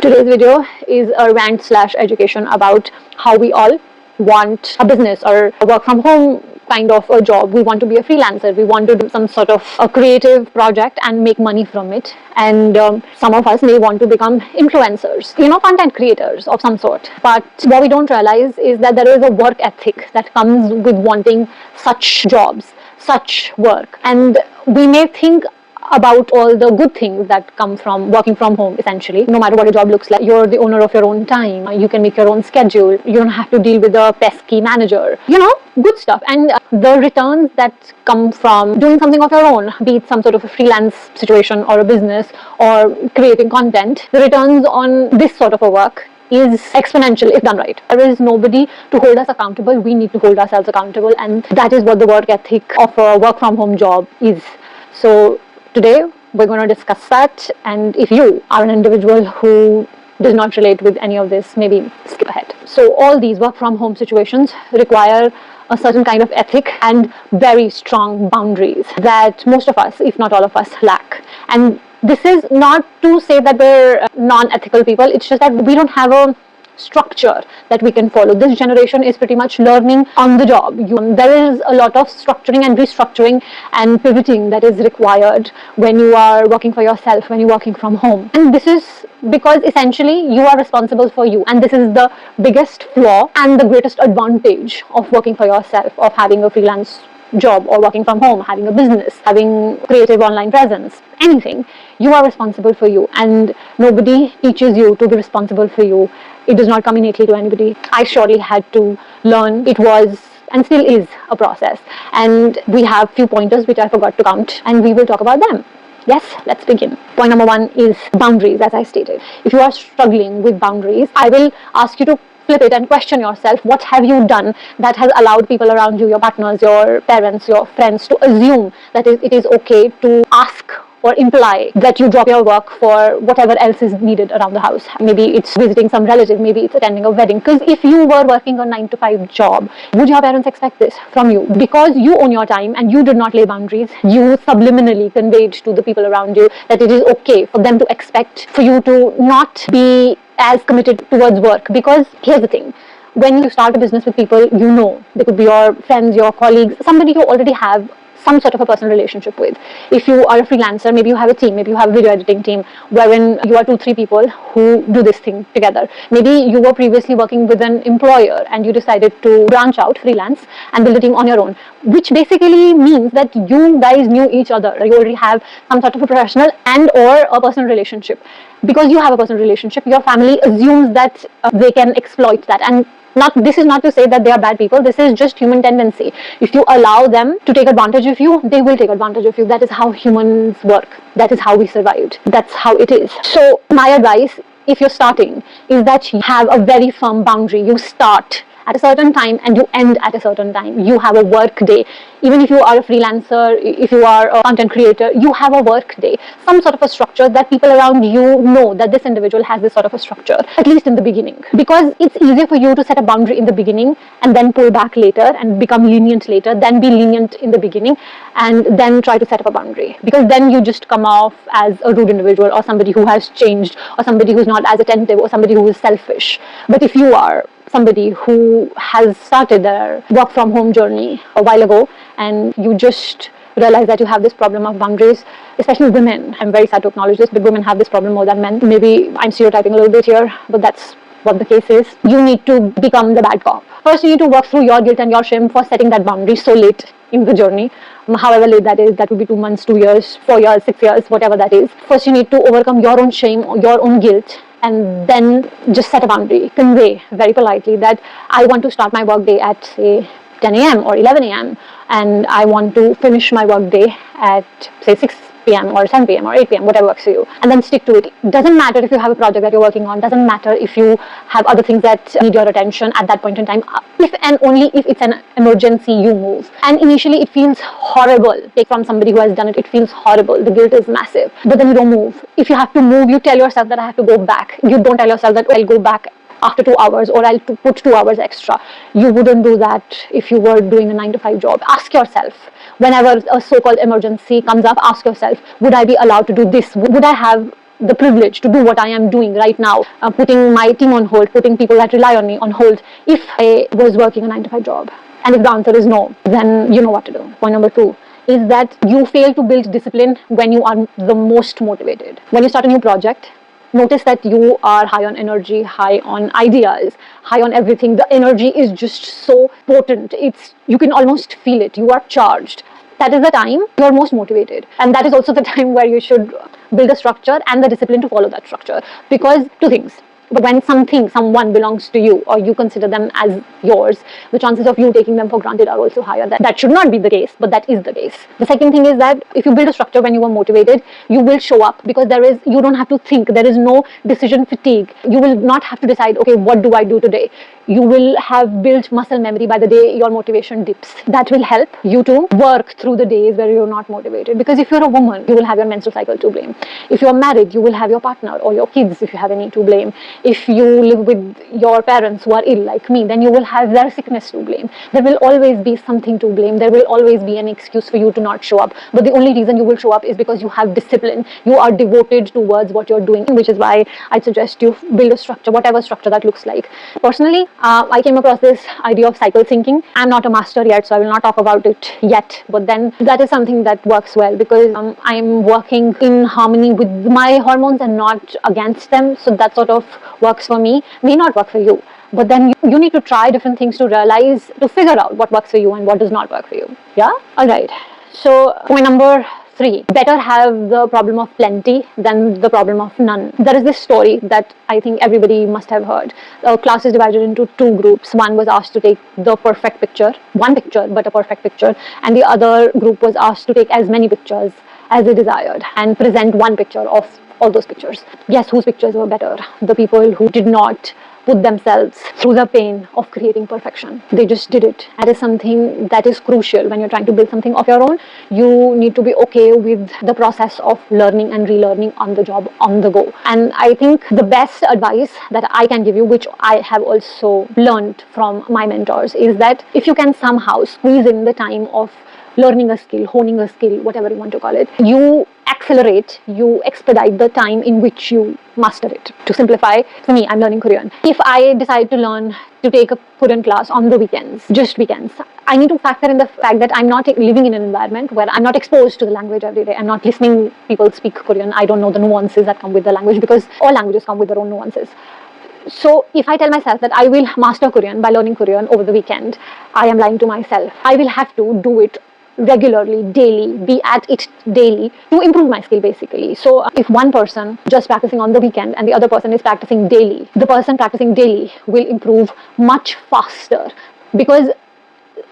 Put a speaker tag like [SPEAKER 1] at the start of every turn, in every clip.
[SPEAKER 1] Today's video is a rant slash education about how we all want a business or a work from home kind of a job. We want to be a freelancer. We want to do some sort of a creative project and make money from it. And some of us may want to become influencers, content creators of some sort. But what we don't realize is that there is a work ethic that comes with wanting such jobs, such work. And we may think about all the good things that come from working from home. Essentially, no matter what a job looks like, you're the owner of your own time. You can make your own schedule. You don't have to deal with a pesky manager. Good stuff. And the returns that come from doing something of your own, be it some sort of a freelance situation or a business or creating content, the returns on this sort of a work is exponential if done right. There is nobody to hold us accountable. We need to hold ourselves accountable, and that is what the work ethic of a work from home job is. So today we're going to discuss that, and if you are an individual who does not relate with any of this, maybe skip ahead. So all these work from home situations require a certain kind of ethic and very strong boundaries that most of us, if not all of us, lack. And this is not to say that we're non-ethical people, it's just that we don't have a structure that we can follow. This generation is pretty much learning on the job. There is a lot of structuring and restructuring and pivoting that is required when you are working for yourself, when you're working from home. And this is because essentially you are responsible for you, and this is the biggest flaw and the greatest advantage of working for yourself, of having a freelance job or working from home, having a business, having creative online presence, anything. You are responsible for you, and nobody teaches you to be responsible for you. It does not come innately to anybody. I surely had to learn. It was and still is a process, and we have few pointers which I forgot to count, and we will talk about them. Yes, let's begin. Point number one is boundaries, as I stated. If you are struggling with boundaries, I will ask you to flip it and question yourself. What have you done that has allowed people around you, your partners, your parents, your friends, to assume that it is okay to ask or imply that you drop your work for whatever else is needed around the house? Maybe it's visiting some relative, maybe it's attending a wedding. Because if you were working a 9-to-5 job, would your parents expect this from you? Because you own your time and you did not lay boundaries, you subliminally conveyed to the people around you that it is okay for them to expect for you to not be as committed towards work. Because here's the thing, when you start a business with people, they could be your friends, your colleagues, somebody you already have some sort of a personal relationship with. If you are a freelancer, maybe you have a team, maybe you have a video editing team wherein you are 2-3 people who do this thing together. Maybe you were previously working with an employer and you decided to branch out freelance and build a team on your own, which basically means that you guys knew each other. You already have some sort of a professional and or a personal relationship. Because you have a personal relationship, your family assumes that they can exploit that. And this is not to say that they are bad people. This is just human tendency. If you allow them to take advantage of you, they will take advantage of you. That is how humans work. That is how we survived. That's how it is. So my advice, if you're starting, is that you have a very firm boundary. You start at a certain time and you end at a certain time. You have a work day. Even if you are a freelancer, if you are a content creator, you have a work day. Some sort of a structure that people around you know that this individual has this sort of a structure, at least in the beginning. Because it's easier for you to set a boundary in the beginning and then pull back later and become lenient later, than be lenient in the beginning and then try to set up a boundary. Because then you just come off as a rude individual or somebody who has changed or somebody who's not as attentive or somebody who is selfish. But if you are somebody who has started their work from home journey a while ago and you just realize that you have this problem of boundaries, especially women. I'm very sad to acknowledge this, but women have this problem more than men. Maybe I'm stereotyping a little bit here, but that's what the case is. You need to become the bad cop. First, you need to work through your guilt and your shame for setting that boundary so late in the journey. However late that is, that would be 2 months, 2 years, 4 years, 6 years, whatever that is. First, you need to overcome your own shame, your own guilt, and then just set a boundary. Convey very politely that I want to start my work day at, say, 10 a.m. or 11 a.m. and I want to finish my work day at, say, 6 p.m. or 7 p.m. or 8 p.m., whatever works for you, and then stick to it. Doesn't matter if you have a project that you're working on, doesn't matter if you have other things that need your attention at that point in time. If and only if it's an emergency, you move. And initially it feels horrible. Take from somebody who has done it, it feels horrible. The guilt is massive. But then you don't move. If you have to move, you tell yourself that I have to go back. You don't tell yourself that I'll go back after 2 hours or I'll put 2 hours extra. You wouldn't do that if you were doing a 9-to-5 job. Ask yourself, whenever a so-called emergency comes up, ask yourself, would I be allowed to do this? Would I have the privilege to do what I am doing right now, putting my team on hold, putting people that rely on me on hold, if I was working a 9 to 5 job? And if the answer is no, then you know what to do. Point number 2 is that you fail to build discipline when you are the most motivated. When you start a new project, notice that you are high on energy, high on ideas, high on everything. The energy is just so potent. You can almost feel it. You are charged. That is the time you're most motivated. And that is also the time where you should build a structure and the discipline to follow that structure. Because 2 things. But when someone belongs to you, or you consider them as yours, the chances of you taking them for granted are also higher. That should not be the case, but that is the case. The second thing is that if you build a structure when you are motivated, you will show up, because you don't have to think. There is no decision fatigue. You will not have to decide, okay, what do I do today? You will have built muscle memory by the day your motivation dips. That will help you to work through the days where you're not motivated. Because if you're a woman, you will have your menstrual cycle to blame. If you're married, you will have your partner or your kids, if you have any, to blame. If you live with your parents who are ill like me, then you will have their sickness to blame. There will always be something to blame. There will always be an excuse for you to not show up. But the only reason you will show up is because you have discipline. You are devoted towards what you're doing, which is why I suggest you build a structure, whatever structure that looks like. Personally, I came across this idea of cycle syncing. I'm not a master yet, so I will not talk about it yet. But then that is something that works well, because I'm working in harmony with my hormones and not against them. So that sort of works for me. May not work for you. But then you need to try different things to figure out what works for you and what does not work for you. Yeah? Alright. So point number 3, better have the problem of plenty than the problem of none. There is this story that I think everybody must have heard. A class is divided into 2 groups. One was asked to take the perfect picture, one picture, but a perfect picture. And the other group was asked to take as many pictures as they desired and present one picture of all those pictures. Guess whose pictures were better? The people who did not put themselves through the pain of creating perfection. They just did it. That is something that is crucial when you're trying to build something of your own. You need to be okay with the process of learning and relearning on the job, on the go. And I think the best advice that I can give you, which I have also learned from my mentors, is that if you can somehow squeeze in the time of learning a skill, honing a skill, whatever you want to call it, you accelerate, you expedite the time in which you master it. To simplify, for me, I'm learning Korean. If I decide to take a Korean class on the weekends, just weekends, I need to factor in the fact that I'm not living in an environment where I'm not exposed to the language every day. I'm not listening people speak Korean. I don't know the nuances that come with the language, because all languages come with their own nuances. So if I tell myself that I will master Korean by learning Korean over the weekend, I am lying to myself. I will have to do it regularly, daily, be at it daily to improve my skill, basically. So if one person just practicing on the weekend and the other person is practicing daily, the person practicing daily will improve much faster, because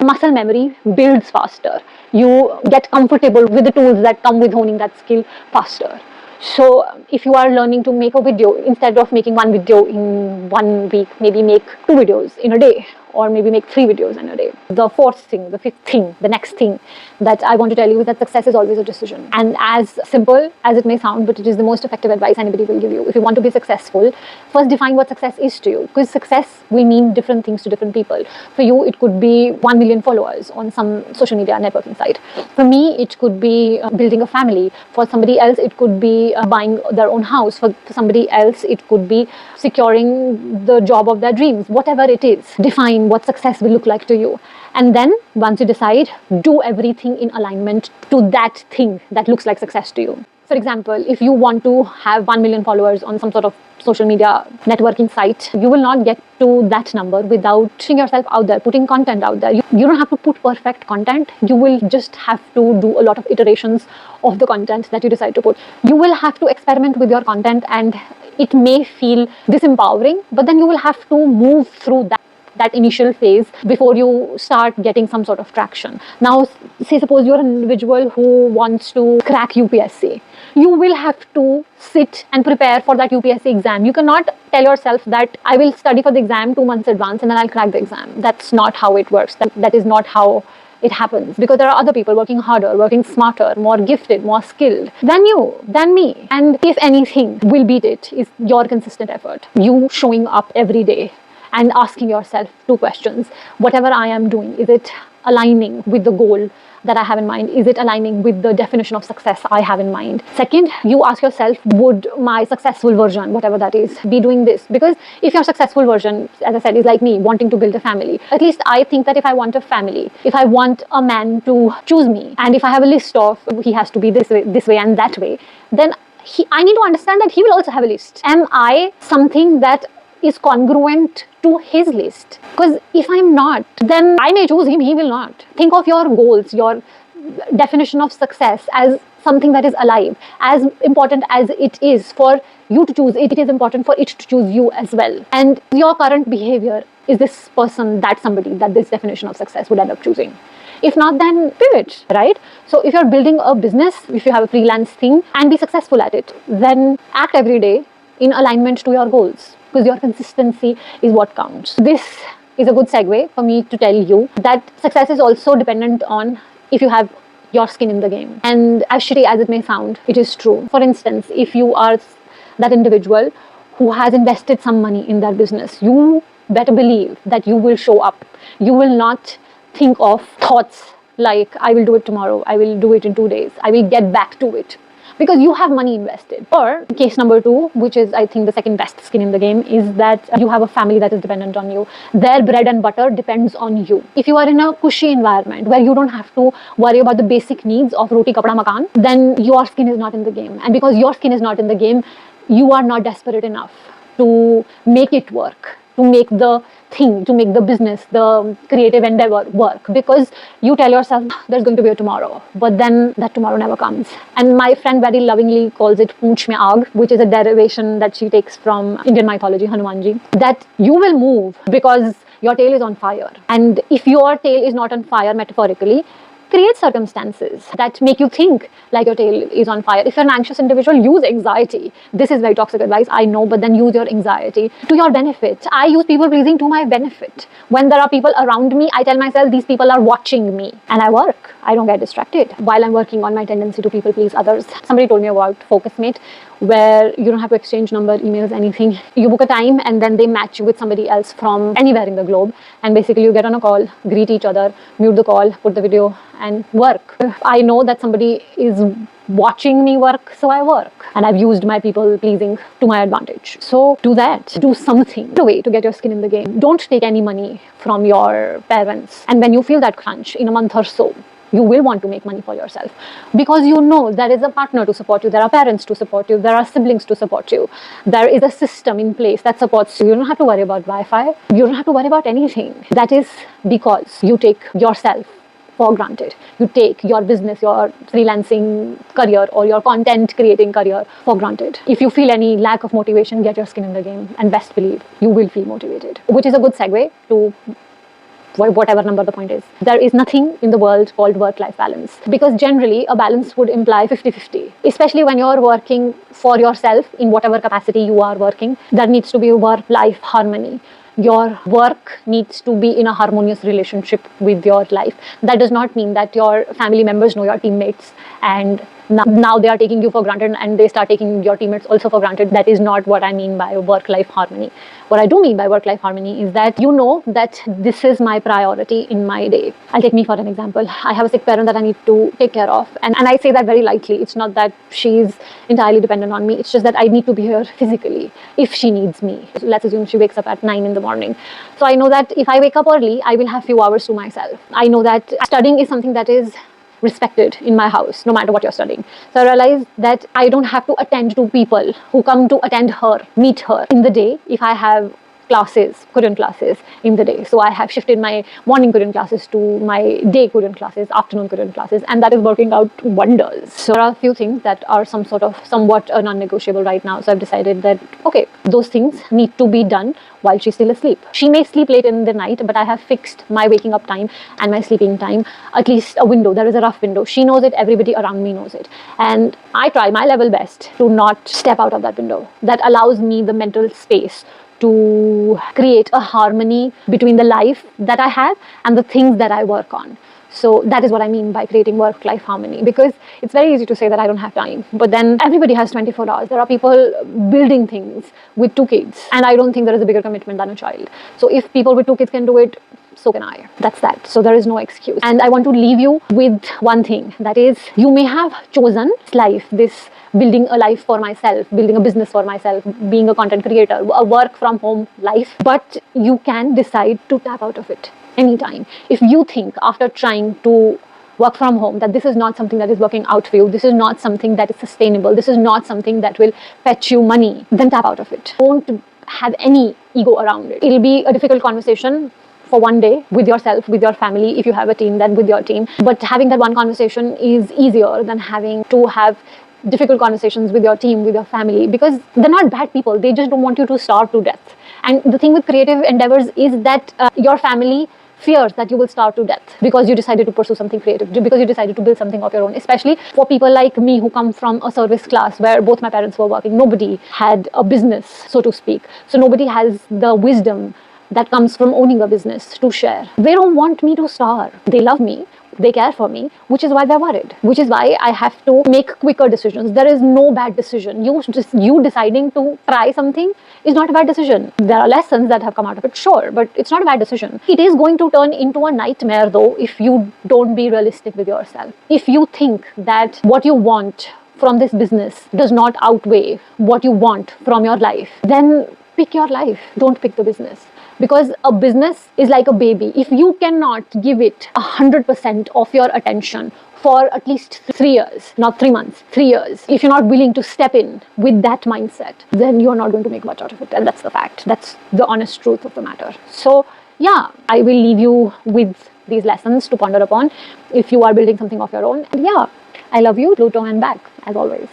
[SPEAKER 1] muscle memory builds faster. You get comfortable with the tools that come with honing that skill faster. So if you are learning to make a video, instead of making one video in 1 week, maybe make 2 videos in a day, or maybe make 3 videos in a day. The 4th thing, the 5th thing, the next thing that I want to tell you is that success is always a decision. And as simple as it may sound, but it is the most effective advice anybody will give you. If you want to be successful, first define what success is to you, because success will mean different things to different people. For you, it could be 1 million followers on some social media networking site. For me, it could be building a family. For somebody else, it could be buying their own house. For somebody else, it could be securing the job of their dreams. Whatever it is, define what success will look like to you. And then once you decide, do everything in alignment to that thing that looks like success to you. For example, if you want to have 1 million followers on some sort of social media networking site, you will not get to that number without putting yourself out there, putting content out there. You don't have to put perfect content. You will just have to do a lot of iterations of the content that you decide to put. You will have to experiment with your content, and it may feel disempowering, but then you will have to move through that initial phase before you start getting some sort of traction. Now, say suppose you're an individual who wants to crack UPSC. You will have to sit and prepare for that UPSC exam. You cannot tell yourself that I will study for the exam 2 months advance and then I'll crack the exam. That's not how it works. That is not how it happens, because there are other people working harder, working smarter, more gifted, more skilled than you, than me. And if anything will beat it, is your consistent effort. You showing up every day and asking yourself two questions. Whatever I am doing, is it aligning with the goal that I have in mind? Is it aligning with the definition of success I have in mind? Second, you ask yourself, would my successful version, whatever that is, be doing this? Because if your successful version, as I said, is like me, wanting to build a family, at least I think that if I want a family, if I want a man to choose me, and if I have a list of he has to be this way and that way, then I need to understand that he will also have a list. Am I something that is congruent to his list? Because if I'm not, then I may choose him, he will not. Think of your goals, your definition of success as something that is alive. As important as it is for you to choose it, it is important for it to choose you as well. And your current behavior, is this person that somebody that this definition of success would end up choosing? If not, then pivot, right? So if you're building a business, if you have a freelance thing and be successful at it, then act every day in alignment to your goals, because your consistency is what counts. This is a good segue for me to tell you that success is also dependent on if you have your skin in the game. And as shitty as it may sound, it is true. For instance, if you are that individual who has invested some money in their business, you better believe that you will show up. You will not think of thoughts like, I will do it tomorrow, I will do it in 2 days, I will get back to it, because you have money invested. Or case number two, which is I think the second best skin in the game, is that you have a family that is dependent on you. Their bread and butter depends on you. If you are in a cushy environment where you don't have to worry about the basic needs of roti, kapda, makan, then your skin is not in the game. And because your skin is not in the game, you are not desperate enough to make it work, to make the thing, to make the business, the creative endeavor work, because you tell yourself there's going to be a tomorrow, but then that tomorrow never comes. And my friend very lovingly calls it Poonch mein aag, which is a derivation that she takes from Indian mythology, Hanumanji, that you will move because your tail is on fire. And if your tail is not on fire, metaphorically, create circumstances that make you think like your tail is on fire. If you're an anxious individual, use anxiety. This is very toxic advice, I know, but then use your anxiety to your benefit. I use people pleasing to my benefit. When there are people around me, I tell myself these people are watching me, and I work. I don't get distracted while I'm working on my tendency to people please others. Somebody told me about FocusMate, where you don't have to exchange number, emails, anything. You book a time and then they match you with somebody else from anywhere in the globe, and basically you get on a call, greet each other, mute the call, put the video, and work. I know that somebody is watching me work, so I work, and I've used my people pleasing to my advantage. So do that, do something, the way to get your skin in the game. Don't take any money from your parents, and when you feel that crunch in a month or so, you will want to make money for yourself, because you know there is a partner to support you, there are parents to support you, there are siblings to support you, there is a system in place that supports you. You don't have to worry about Wi-Fi, you don't have to worry about anything. That is because you take yourself for granted. You take your business, your freelancing career, or your content creating career for granted. If you feel any lack of motivation, get your skin in the game, and best believe you will feel motivated. Which is a good segue to whatever number the point is. There is nothing in the world called work-life balance, because generally a balance would imply 50-50, especially when you're working for yourself in whatever capacity you are working. There needs to be work-life harmony. Your work needs to be in a harmonious relationship with your life. That does not mean that your family members know your teammates and now they are taking you for granted and they start taking your teammates also for granted. That is not what I mean by work-life harmony. What I do mean by work-life harmony is that you know that this is my priority in my day. I'll take me for an example. I have a sick parent that I need to take care of, and I say that very lightly. It's not that she's entirely dependent on me. It's just that I need to be here physically if she needs me. So let's assume she wakes up at 9 in the morning. So I know that if I wake up early, I will have few hours to myself. I know that studying is something that is respected in my house, no matter what you're studying. So I realized that I don't have to attend to people who come to attend her, meet her in the day if I have classes, Korean classes in the day. So I have shifted my morning Korean classes to my day Korean classes, afternoon Korean classes, and that is working out wonders. So there are a few things that are somewhat non-negotiable right now. So I've decided that, okay, those things need to be done while she's still asleep. She may sleep late in the night, but I have fixed my waking up time and my sleeping time, at least a window. There is a rough window. She knows it, everybody around me knows it. And I try my level best to not step out of that window. That allows me the mental space to create a harmony between the life that I have and the things that I work on. So that is what I mean by creating work-life harmony, because it's very easy to say that I don't have time, but then everybody has 24 hours. There are people building things with 2 kids, and I don't think there is a bigger commitment than a child. So if people with 2 kids can do it, so can I. That's that. So there is no excuse. And I want to leave you with one thing, that is, you may have chosen this life, this building a life for myself, building a business for myself, being a content creator, a work from home life, but you can decide to tap out of it anytime. If you think after trying to work from home that this is not something that is working out for you, this is not something that is sustainable, this is not something that will fetch you money, then tap out of it. Don't have any ego around it. It'll be a difficult conversation for one day with yourself, with your family. If you have a team, then with your team. But having that one conversation is easier than having to have difficult conversations with your team, with your family, because they're not bad people. They just don't want you to starve to death. And the thing with creative endeavors is that your family fears that you will starve to death because you decided to pursue something creative, because you decided to build something of your own. Especially for people like me who come from a service class where both my parents were working. Nobody had a business, so to speak. So nobody has the wisdom that comes from owning a business to share. They don't want me to starve. They love me. They care for me, which is why they're worried, which is why I have to make quicker decisions. There is no bad decision. You deciding to try something is not a bad decision. There are lessons that have come out of it, sure, but it's not a bad decision. It is going to turn into a nightmare though if you don't be realistic with yourself. If you think that what you want from this business does not outweigh what you want from your life, then pick your life. Don't pick the business. Because a business is like a baby. If you cannot give it 100% of your attention for at least 3 years, not 3 months, 3 years, if you're not willing to step in with that mindset, then you're not going to make much out of it. And that's the fact. That's the honest truth of the matter. So yeah, I will leave you with these lessons to ponder upon if you are building something of your own. And yeah, I love you, Pluto and back, as always.